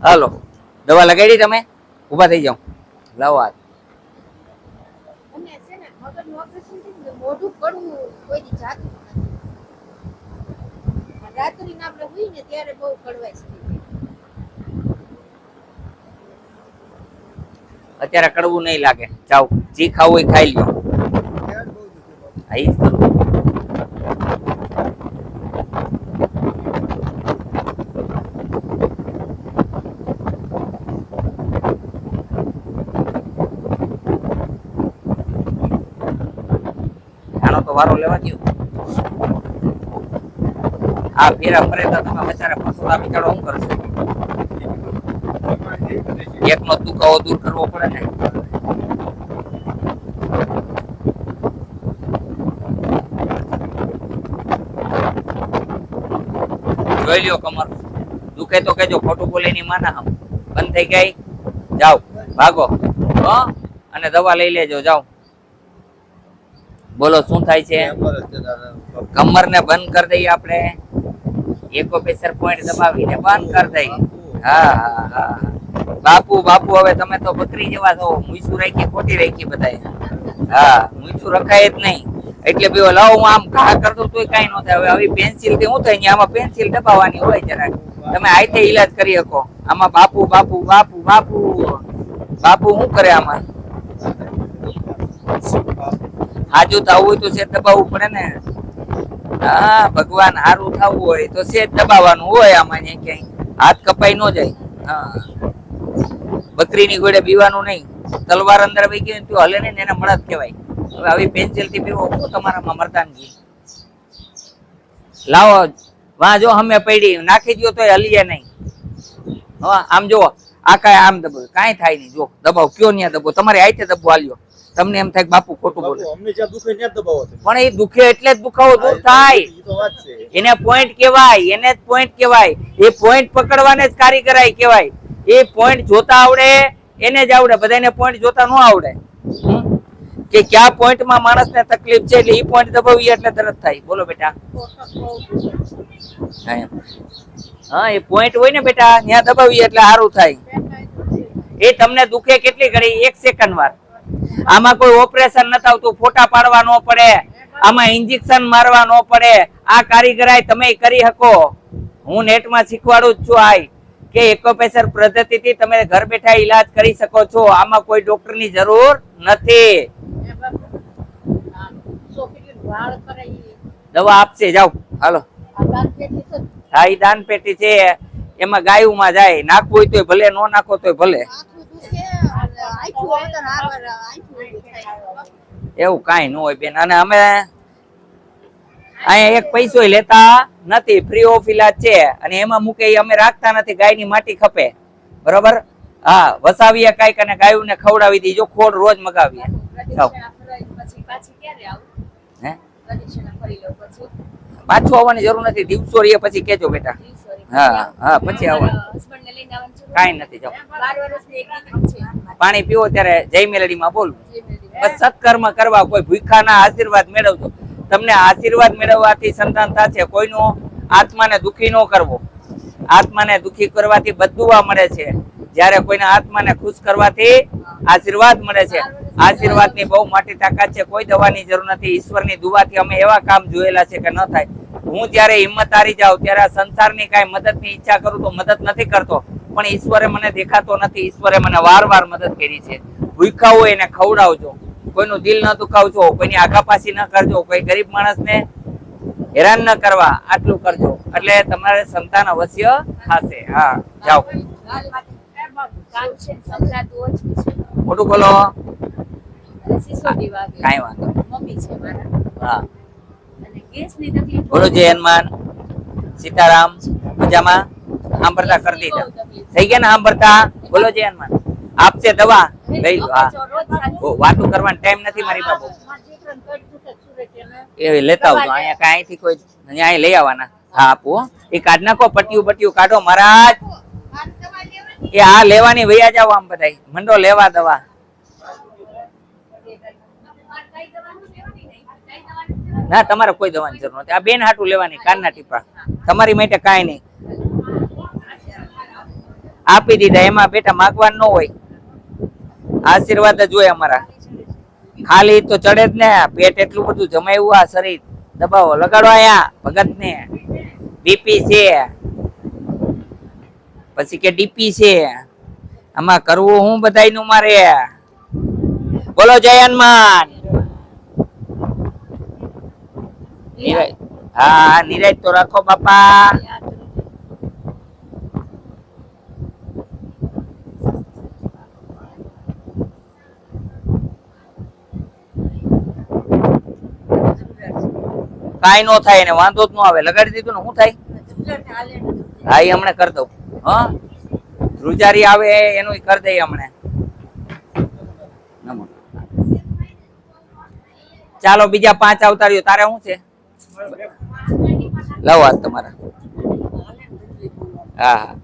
હાલો દવા લગાડી તમે ઊભા થઈ જાઓ લાવો હાથ મોઢું કડવું કોઈ દી જાતું નથી રાત્રિ ના આપણે હોઈ ને ત્યારે બહુ કડવાય છે અત્યારે કડવું નહીં લાગે જાઓ જી ખાવું એ ખાઈ લ્યો આઈ આનો તો વારો લેવા દો આ ફેરા ફરે તો તમે બચારા પશુલા બિચારો શું કરશો એકનો દુખાવો દૂર કરવો પડે ને જોઈ લ્યો કમર દુખે તો કેજો ખોટું બોલે ની માના હમ બંધ થઈ ગઈ જાઓ ભાગો અને દવા લઈ લેજો જાઓ બોલો શું થાય છે કમર ને બંધ કરી દઈએ આપણે એકો પ્રેશર પોઈન્ટ દબાવીને બંધ કરી દઈએ હા હા હા બાપુ બાપુ હવે તમે તો બકરી જેવા છો મૂછું રાખી ખોટી રાખી બધાય હા મૂછું રખાય જ નહીં એટલે બે લાવ હું આમ ઘા કરતો તોય કઈ ન થાય હવે આવી પેન્સિલ થી શું થાય આમાં પેન્સિલ દબાવવાની હોય જરાક તમે આઈથી ઈલાજ કરી શકો આમાં બાપુ બાપુ બાપુ બાપુ બાપુ શું કરે આમાં હાજુ થવું હોય તો સેજ દબાવવું પડે ને હા ભગવાન હારું થવું હોય તો સેજ દબાવવાનું હોય આમાં ક્યાંય હાથ કપાઈ ન જાય હા બકરીની ગોળે બીવાનું નહીં તલવાર અંદર આવી ગઈ તો હલે નહીં એને મળત કહેવાય હવે આવી પેન્સિલ થી પીવો તમારામાં મરદાનગી લાવો વાં જો અમે પડી નાખી દો તો હલીએ નહીં હા આમ જો આ કાંઈ આમ દબાવ કાંઈ થાય નહીં જો દબાવ કયો ન્યા દબાવ તમારે આઈતે દબાવ આલ્યો તમને એમ થાય બાપુ ખોટું બોલે પણ એ દુખે એટલે જ દુખાવો દૂર થાય એને પોઈન્ટ કહેવાય એને જ પોઈન્ટ કહેવાય એ પોઈન્ટ પકડવાને જ કારીગરાઈ કહેવાય એ પોઈન્ટ જોતા આવડે એને જ આવડે બધાને પોઈન્ટ જોતા ન આવડે કે ક્યાં પોઈન્ટમાં માણસને તકલીફ છે એટલે એ પોઈન્ટ દબાવીએ એટલે તરત થાય બોલો બેટા હા એ પોઈન્ટ હોય ને બેટા ત્યાં દબાવીએ એટલે સારું થાય એ તમને દુખે કેટલી ઘડી 1 સેકન્ડ વાર આમાં કોઈ ઓપરેશન નથી આવતું ફોટા પાડવા ન પડે આમાં ઇન્જેક્શન મારવા ન પડે આ કારીગરાઈ તમે કરી શકો હું નેટમાં શીખવાડું જ છું આઈ કે એકોપ્રેશર પદ્ધતિથી તમે ઘર બેઠા ઈલાજ કરી શકો છો આમાં કોઈ ડોક્ટરની જરૂર નથી દવા આપશે જાઓ હાલો હા ઈ દાન પેટી છે એમાં ગાયુંમાં જાય નાખવું હોય તોય ભલે ન નાખો તોય ભલે એવું કઈ ન હોય બેન અને અમે અહીંયા એક પૈસો લેતા નથી ફ્રી ઓફ ઈલાજ છે અને એમાં મૂકે અમે રાખતા નથી ગાયની માટી ખપે બરોબર હા વસાવીએ કઈક અને ગાયું ને ખવડાવી દીજો ખોડ રોજ મગાવીએ પાછું આવવાની જરૂર નથી દિવસો રહીએ પછી કેજો બેટા હા હા પછી આવવાનું કઈ નથી જાઓ પાણી પીવો ત્યારે જય મેલડી માં બોલવું બસ સત્કર્મ કરવા કોઈ ભૂખા ના આશીર્વાદ મેળવજો તમને આશીર્વાદ મેળવવાથી સંતાન થશે કોઈનો આત્માને દુખી ન કરવો આત્માને દુખી કરવાથી બદદુઆ મળે છે જ્યારે કોઈના આત્માને ખુશ કરવાથી આશીર્વાદ મળે છે આશીર્વાદની બહુ મોટી તાકાત છે કોઈ દવાની જરૂર નથી ઈશ્વરની દુઆથી અમે એવા કામ જોયેલા છે કે ન થાય હું જ્યારે હિંમત હારી જાઉં ત્યારે સંસારની કાંઈ મદદની ઈચ્છા કરું તો મદદ નથી કરતો પણ ઈશ્વરે મને દેખાતો નથી ઈશ્વરે મને વાર મદદ કરી છે ભૂખ્યા હોય એને ખવડાવજો કોઈનું દિલ ન દુખાવજો કોઈની આઘાપાછી ન કરજો કોઈ ગરીબ માણસને હેરાન ન કરવા આટલું કરજો એટલે તમારે સંતાન અવશ્ય થશે હા જાઓ મોટું બોલો કાંઈ વાંધો હા બોલો જય હનુમાન સીતારામ મજામાં સાંભળતા કરી દીધા થઈ ગયા ને સાંભળતા બોલો જય હનુમાન આપશે દવા લઈ લો હા વાતું કરવાનો ટાઈમ નથી મારી બાબુ એ લેતા આવજો અહીંયા કઈ અહીંથી કોઈ અહીંયા લઈ આવવાના હા આપો એ કાઢ નાખો પટ્યું કાઢો મહારાજ એ આ લેવાની વૈયા જાવ આમ બધા મંડો લેવા દવા ના તમારે કોઈ દવાની જરૂર નથી આ બેન હાટું લેવાની કાનના ટીપા તમારી માટે કાંઈ નહીં આપી દીધા. એમાં બેટા માગવાનું ન હોય, આશીર્વાદ જ હોય અમારા. ખાલી તો ચડે જ ને, પેટ એટલું બધું જમાયું આ શરીર. દબાવો, લગાડો આયા ભગત ને. બીપી છે પછી કે ડીપી છે, આમાં કરવું હું બધાયનું મારે. બોલો જય હનુમાન. હા નિરાજ તો રાખો બાપા. કાઈ નો થાય એને વાંધો જ ન આવે. લગાડી દીધું ને શું થાય? હા એ હમણાં કરી દઉં. હા ધ્રુજારી આવે એનું કરી દઈએ હમણાં. ચાલો બીજા 5 આવતા રહ્યો. તારે શું છે? લાવો આ તમારા. હા હા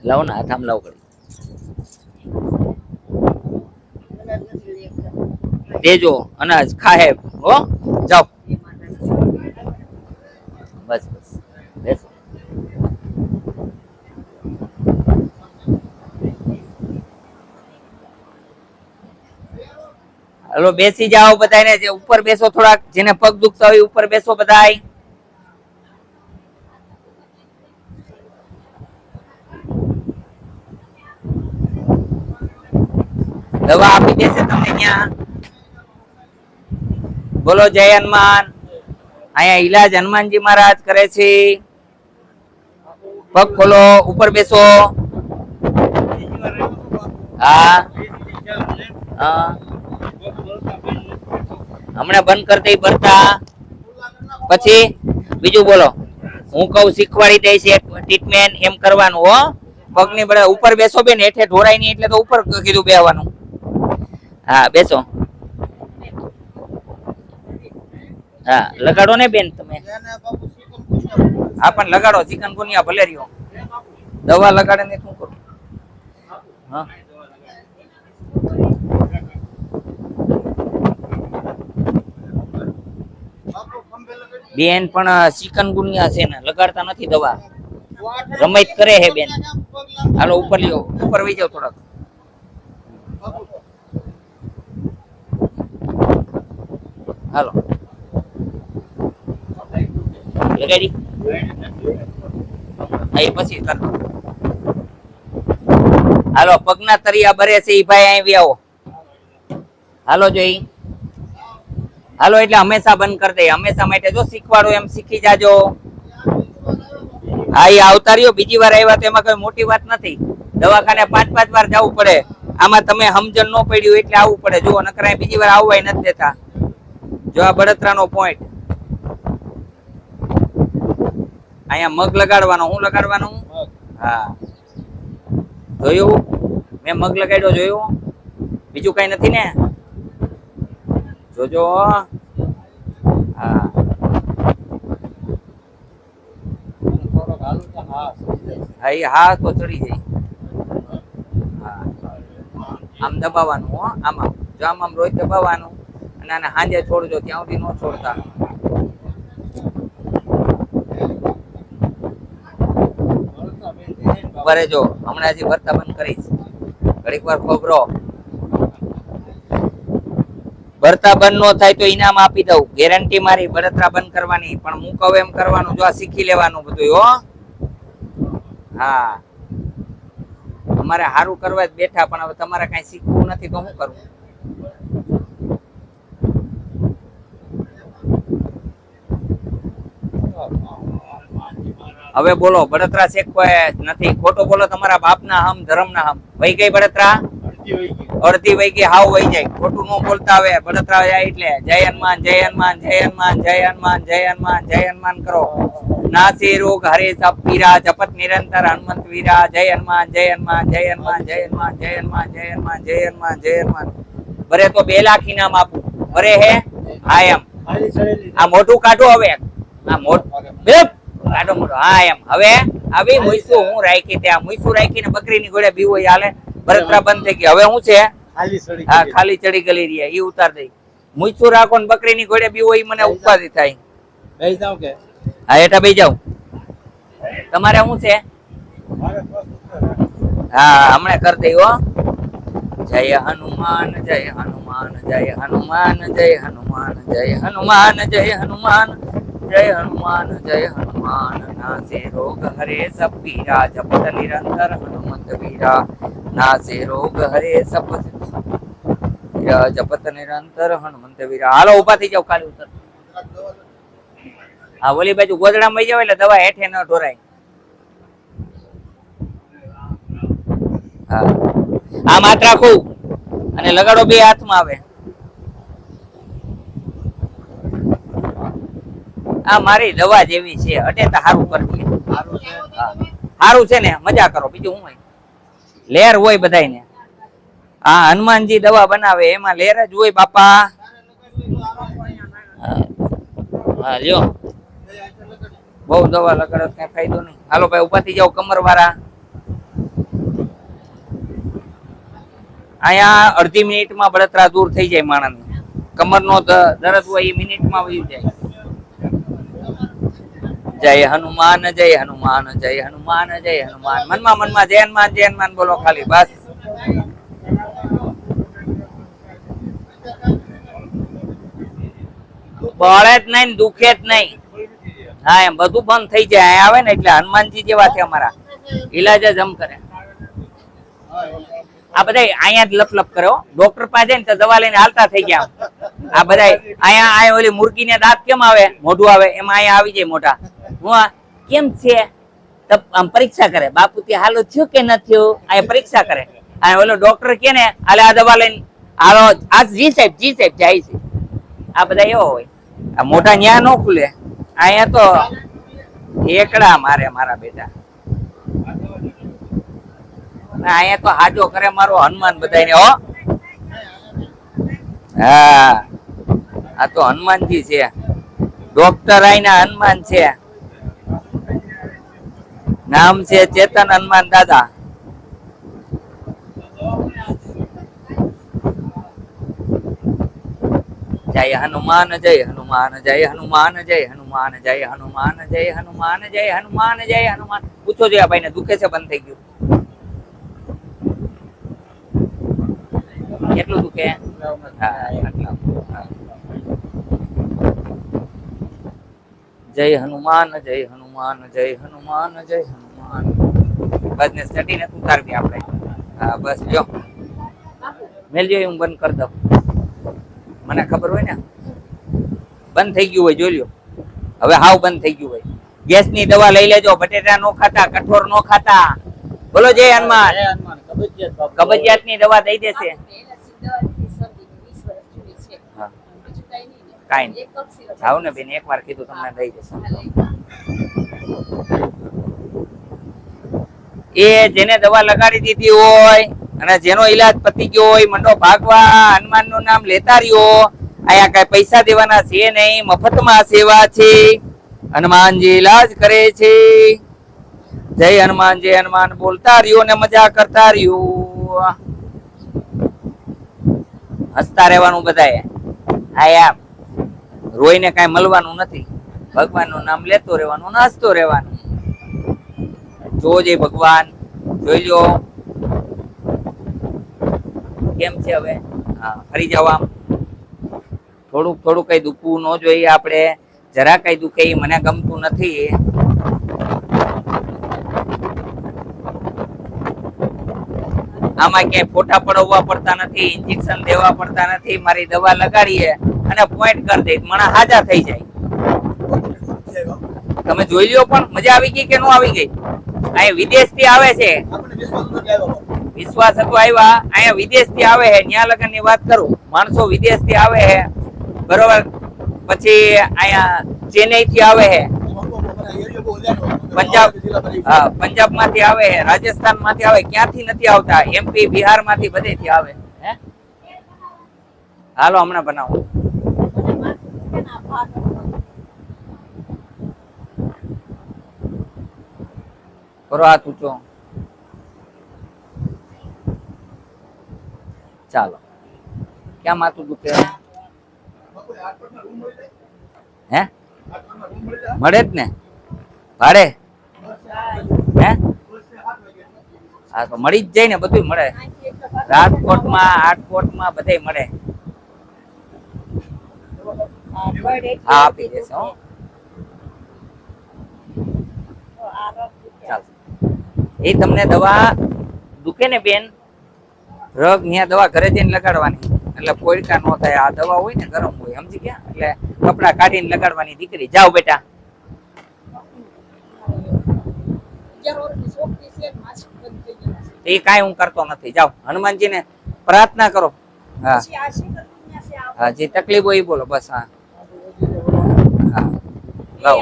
લાવો ને હાથ આમ લાવો કરી દેજો. અનાજ ખાહે હો. જાઓ બસ બસ બેસો. હલો બેસી જાઓ બધાને. જે ઉપર બેસો, થોડાક જેને પગ દુખતા હોય ઉપર બેસો બધાય. દવા આપી દેશે તમને ત્યાં. બોલો જય હનુમાન. અહીંયા ઈલાજ હનુમાનજી મહારાજ કરે છે. પગ ખોલો, ઉપર બેસો. હા હા હમણાં બંધ કરી દઈ ભરતા. પછી બીજું બોલો. હું કઉ શીખવાડી દઈશ ટ્રીટમેન્ટ એમ કરવાનું હો. પગની બરાબર ઉપર બેસો બેન. હેઠે ઢોરાય નહીં એટલે તો ઉપર કીધું બેહવાનું. હા બેસો. હા લગાડો ને બેન તમે. હા પણ લગાડો. ચિકનગુનિયા ભલે રહ્યો. દવા લગાડે ને શું કરું? હા બેન પણ ચિકનગુનિયા છે ને લગાડતા નથી દવા. રમત કરે હે બેન. હાલો ઉપર લ્યો. ઉપર વહી જાવ થોડાક. હાલો લગાડી. અહીં પછી કર. હાલો પગના તરિયા બરે છે ઈ ભાઈ અહીં આવો. હાલો જોઈ. હાલો એટલે હંમેશા બંધ કરી દે. હંમેશા માટે જો શીખવાડો એમ શીખી જાજો. હા એ આવતા રહ્યો. બીજી વાર આવ્યા તો એમાં કઈ મોટી વાત નથી. દવાખાને 5-5 વાર જવું પડે. આમાં તમે સમજણ ન પડ્યું એટલે આવવું પડે. જો નકરા બીજી વાર આવવા નથી દેતા. જો આ બળતરાનો પોઈન્ટ. અહીંયા મગ લગાડવાનો. હું લગાડવાનું? હા જોયું? મેં મગ લગાડ્યો જોયું? બીજું કઈ નથી ને? જોજો. હા હા તો ચડી જાય. હા આમ દબાવવાનું હો. આમ જો આમ રોજ દબાવવાનું અને આને હાંજે છોડજો. ત્યાં સુધી ન છોડતા. ભરે જો હમણાં હજી ભરતા બંધ કરીશ. ઘડીક વાર ખબરો. ભરતા બંધ નો થાય તો ઇનામ આપી દઉં. ગેરંટી મારી. બળતરા બંધ કરવાની. પણ હું કહું એમ કરવાનું. જો આ શીખી લેવાનું બધું હો. હા અમારે સારું કરવા જ બેઠા. પણ હવે તમારે કઈ શીખવું નથી તો શું કરવું? હવે બોલો. બળતરા શીખવા નથી. ખોટું બોલો. તમારા બાપના હમ ધર્મના હમ. વહી ગઈ બળતરા? અડધી વહી ગઈ. હાવ વહી જાય. ખોટું ન બોલતા. હવે બળતરા જાય એટલે જય હનુમાન જય હનુમાન જય હનુમાન જય હનુમાન જય હનુમાન જય હનુમાન કરો. નાસી રોગ હરે સબ પીરા. જપત નિરંતર હનુમંત વીરા. જય હનુમાન જય હનુમાન જય હનુમાન જય હનુમાન જય હનુમાન જય હનુમાન જય હનુમાન જય હનુમાન. બરે તો 2 લાખ ઇનામ આપું. બરે હે? હા એમ. આ મોઢું કાઢો હવે. આ મોઢું કાઢો મોઢું. હા એમ. હવે આવી મુઈસું હું રાખી ત્યાં. મુઈસું રાખીને બકરીની ઘોડે બીવો હાલે. બળતરા બંધ થઈ ગઈ. હવે શું છે? હા ખાલી ચડી ગલી રહ્યા. ઈ ઉતાર દઈ. મુઈસું રાખો ને બકરીની ઘોડે બીવો ઈ મને ઉપાધિ થાય. હા હેઠા બેસી જાવ. તમારે શું છે? હા હમણાં કરી દઈ હો. જય હનુમાન જય હનુમાન જય હનુમાન જય હનુમાન જય હનુમાન જય હનુમાન જય હનુમાન જય હનુમાન નાસે રોગ હરે સબ પીરા જપત નિરંતર હનુમંત વીરા નાસે રોગ હરે સબ પીરા જપત નિરંતર હનુમંત વીરા. હાલો ઉભા થઈ જાવ ખાલી ઉતર. હા ઓલી બાજુ ગોદડામાં વઈ જાવ એટલે દવા હેઠે ન ઢોરાય. હા આ માત્ર રાખું અને લગાડો બે હાથમાં આવે. આ મારી દવા જેવી છે અટે તો સારું કરી દે. સારું છે ને મજા કરો બીજું શું હોય. લેર હોય બધાયને. હા હનુમાનજી દવા બનાવે એમાં લેર જ હોય બાપા. હા લ્યો બહુ દવા લગાડો કઈ ફાયદો નહીં. હાલો ભાઈ ઉભા થઈ જાવ કમર વાળા. અહીંયા અડધી મિનિટમાં બળતરા દૂર થઈ જાય માણસ. કમરનો દર્દ હોય એ મિનિટમાં વયું જાય. જય હનુમાન જય હનુમાન જય હનુમાન જય હનુમાન. મનમાં જય હનુમાન બોલો ખાલી બસ. બળે જ નહીં દુખે જ નહીં. હા એમ બધું બંધ થઈ જાય. અહીંયા આવે ને એટલે હનુમાનજી જેવા છે અમારા. ઈલાજ જ એમ કરે. આ બધા અહીંયા જ લપ કરે હો. ડોક્ટર પાસે જાય ને તો દવા લઈને હાલતા થઈ ગયા. આ બધા અહીંયા ઓલી મુર્ગી ને દાંત કેમ આવે મોઢું આવે એમાં અહીંયા આવી જાય મોટા. હું કેમ છે આમ પરીક્ષા કરે. બાપુ થી હાલો થયું કે ન થયું આ પરીક્ષા કરે. આ ઓલો ડોક્ટર કે ને હાલે આ દવા લઈને હાલો આ જી સાહેબ જાય છે. આ બધા એવો હોય. આ મોઢા ન્યા ન ખુલે. અહીંયા તો એકડા મારે મારા બેટા. અહીંયા તો હાજો કરે મારો હનુમાન બધાને હો. હા આ તો હનુમાનજી છે. ડોક્ટર આઈના હનુમાન છે. નામ છે ચેતન હનુમાન દાદા. જય હનુમાન જય હનુમાન જય હનુમાન જય હનુમાન જય હનુમાન જય હનુમાન જય હનુમાન જય હનુમાન. પૂછો જો આ ભાઈને દુખે છે બંધ થઈ ગયું? કેટલું દુખે? જય હનુમાન જય હનુમાન જય હનુમાન જય હનુમાન. બસ ને સ્ટડીને ઉતારવી આપણે. હા બસ જો મેલજો હું બંધ કરી દઉં. મને ખબર હોય ને બંધ થઈ ગયું હોય જોઈ લ્યો. હવે હાવ બંધ થઈ ગયું હોય. ગેસ ની દવા લઈ લેજો. બટેટા નો ખાતા, કઠોર નો ખાતા. બોલો જય હનુમાન. કબજિયાત ની દવા દઈ દેશે. કાઈ નહીં જાવ ને બેન એક વાર કીધું તમને દઈ દેશે. એ જેને દવા લગાડી દીધી હોય અને જેનો ઈલાજ પતી ગયો હોય મંડો ભાગવા. હનુમાન નું નામ લેતા રહ્યો. અહીંયા કઈ પૈસા દેવાના છે નહીં. મફતમાં સેવા છે. હનુમાનજી ઈલાજ કરે છે. જય હનુમાન જય હનુમાન બોલતા રહ્યો ને મજા કરતા રહ્યો. હસતા રહેવાનું બધાએ. આયા રોઈને કઈ મળવાનું નથી. ભગવાન નું નામ લેતો રહેવાનું ને હસતો રહેવાનું. જોજે ભગવાન જોઈ લો કેમ છે હવે. હા ફરી જાવ આમ. થોડું કઈ દુખવું ન જોઈએ આપણે. જરા કઈ દુખે એ મને ગમતું નથી. આમાં ક્યાંય ફોટા પડવા પડતા નથી. ઇન્જેક્શન દેવા પડતા નથી. મારી દવા લગાડીએ અને પોઈન્ટ કરી દે મને હાજા થઈ જાય. તમે જોઈ લ્યો પણ મજા આવી ગઈ કે ન આવી ગઈ? અહીંયા વિદેશ થી આવે છે. વિશ્વાસ હતો આવ્યા. અહીંયા વિદેશ થી આવે છે. ન્યા લગન ની વાત કરું. માણસો વિદેશ થી આવે છે બરોબર. પછી અહીંયા ચેન્નઈ થી આવે છે. પંજાબ માંથી આવે છે. રાજસ્થાન માંથી આવે. ક્યાંથી નથી આવતા. એમપી બિહાર માંથી બધેથી આવે. હાલો હમણાં બનાવો. કરો હાથ ઊંચો. ચાલો ક્યાં માથું દુખે? હે મળે જ ને ભાડે હે હા તો મળી જ જાય ને, બધું મળે. રાજકોટમાં આટકોટમાં બધે મળે. હા આપી દેશે હો. ચાલ એ તમને દવા દુખે ને બેન, રગ ન્યા દવા ઘરે જઈને લગાડવાની, એટલે પોઈકા ન થાય. આ દવા હોય ને ગરમ હોય, સમજી ગયા? એટલે કપડા કાઢીને લગાડવાની. દીકરી જાઓ બેટા. એ કાંઈ હું કરતો નથી. જાઓ હનુમાનજીને પ્રાર્થના કરો. હા હા જે તકલીફ હોય એ બોલો બસ. હા હા લાવો.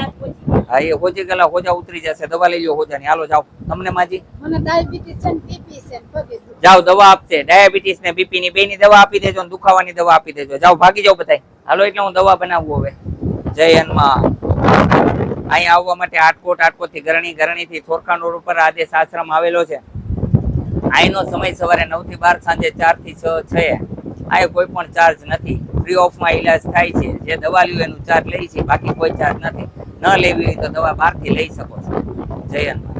હા એ હોજી ગયેલા હોજા ઉતરી જશે. દવા લઈ લો હોજાની. હાલો જાઓ. તમને માજી મને ડાયાબિટીસ છે ને બીપી છે ને પગે દુખે. જાઓ દવા આપશે. ડાયાબિટીસ ને બીપી ની બેની દવા આપી દેજો ને દુખાવાની દવા આપી દેજો. જાઓ ભાગી જાઓ બધાય. હાલો એટલે હું દવા બનાવું હવે. જય હનુમાન. અહીંયા આવવા માટે આટકોટ થી ગરણી, ગરણી થી થોરખાન રોડ ઉપર આદેશ આશ્રમ આવેલો છે. અહીંનો સમય સવારે 9 થી 12, સાંજે 4 થી 6 છે. અહીં કોઈ પણ ચાર્જ નથી. ફ્રી ઓફ માં ઈલાજ થાય છે. જે દવા લ્યો એનું ચાર્જ લે છે, બાકી કોઈ ચાર્જ નથી. ન લેવી હોય તો દવા બહારથી લઈ શકો છો. જય હનુમાન.